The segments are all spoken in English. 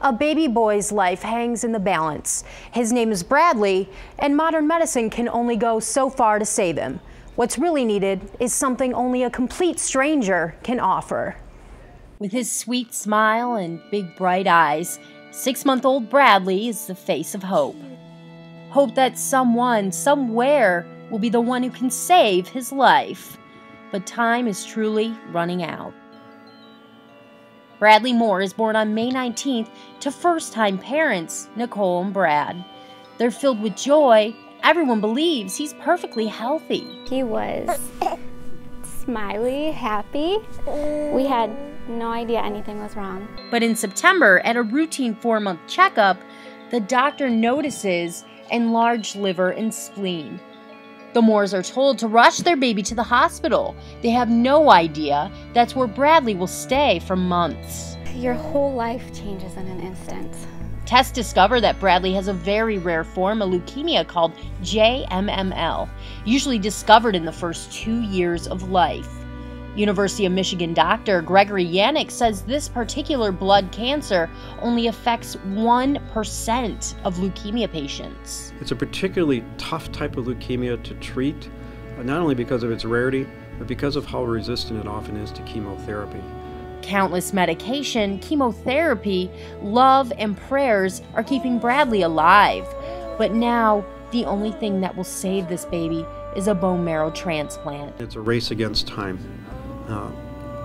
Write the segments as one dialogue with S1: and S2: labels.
S1: A baby boy's life hangs in the balance. His name is Bradley, and modern medicine can only go so far to save him. What's really needed is something only a complete stranger can offer.
S2: With his sweet smile and big bright eyes, 6-month-old Bradley is the face of hope. Hope that someone, somewhere, will be the one who can save his life. But time is truly running out. Bradley Moore is born on May 19th to first-time parents, Nicole and Brad. They're filled with joy. Everyone believes he's perfectly healthy.
S3: He was smiley, happy. We had no idea anything was wrong.
S2: But in September, at a routine 4-month checkup, the doctor notices enlarged liver and spleen. The Moores are told to rush their baby to the hospital. They have no idea that's where Bradley will stay for months.
S3: Your whole life changes in an instant.
S2: Tests discover that Bradley has a very rare form of leukemia called JMML, usually discovered in the first 2 years of life. University of Michigan doctor Gregory Yannick says this particular blood cancer only affects 1% of leukemia patients.
S4: It's a particularly tough type of leukemia to treat, not only because of its rarity, but because of how resistant it often is to chemotherapy.
S2: Countless medication, chemotherapy, love, and prayers are keeping Bradley alive. But now, the only thing that will save this baby is a bone marrow transplant.
S4: It's a race against time.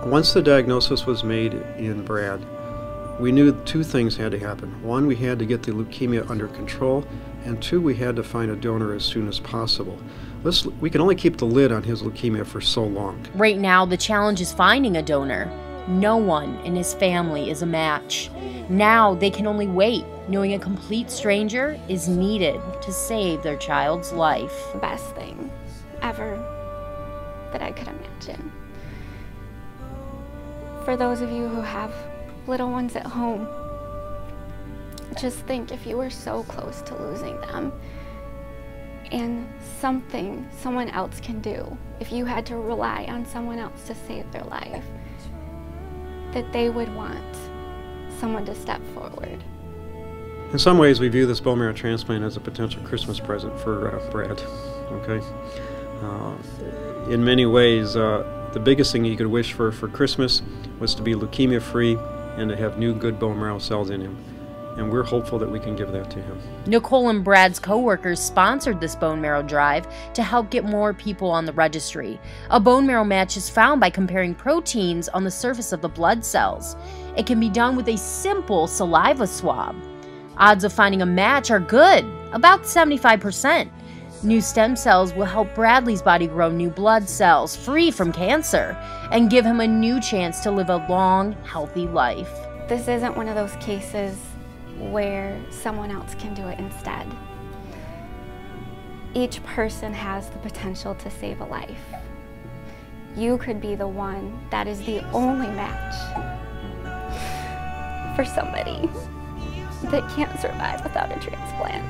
S4: Once the diagnosis was made in Brad, we knew 2 things had to happen. 1, we had to get the leukemia under control, and 2, we had to find a donor as soon as possible. We can only keep the lid on his leukemia for so long.
S2: Right now, the challenge is finding a donor. No one in his family is a match. Now they can only wait, knowing a complete stranger is needed to save their child's life.
S3: The best thing ever that I could imagine. For those of you who have little ones at home, just think if you were so close to losing them and someone else can do, if you had to rely on someone else to save their life, that they would want someone to step forward.
S4: In some ways, we view this bone marrow transplant as a potential Christmas present for Brad. Okay. In many ways, the biggest thing he could wish for Christmas was to be leukemia-free and to have new good bone marrow cells in him. And we're hopeful that we can give that to him.
S2: Nicole and Brad's co-workers sponsored this bone marrow drive to help get more people on the registry. A bone marrow match is found by comparing proteins on the surface of the blood cells. It can be done with a simple saliva swab. Odds of finding a match are good, about 75%. New stem cells will help Bradley's body grow new blood cells free from cancer and give him a new chance to live a long, healthy life.
S3: This isn't one of those cases where someone else can do it instead. Each person has the potential to save a life. You could be the one that is the only match for somebody that can't survive without a transplant.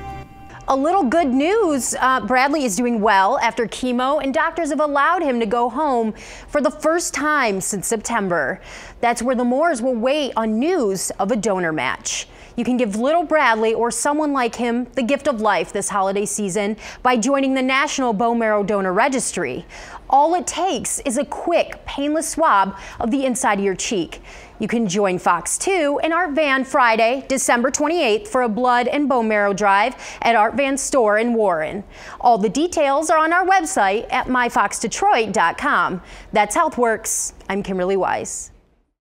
S1: A little good news, Bradley is doing well after chemo, and doctors have allowed him to go home for the first time since September. That's where the Moores will wait on news of a donor match. You can give little Bradley or someone like him the gift of life this holiday season by joining the National Bone Marrow Donor Registry. All it takes is a quick, painless swab of the inside of your cheek. You can join Fox 2 in Art Van Friday, December 28th for a blood and bone marrow drive at Art Van store in Warren. All the details are on our website at myfoxdetroit.com. That's HealthWorks. I'm Kimberly Wise.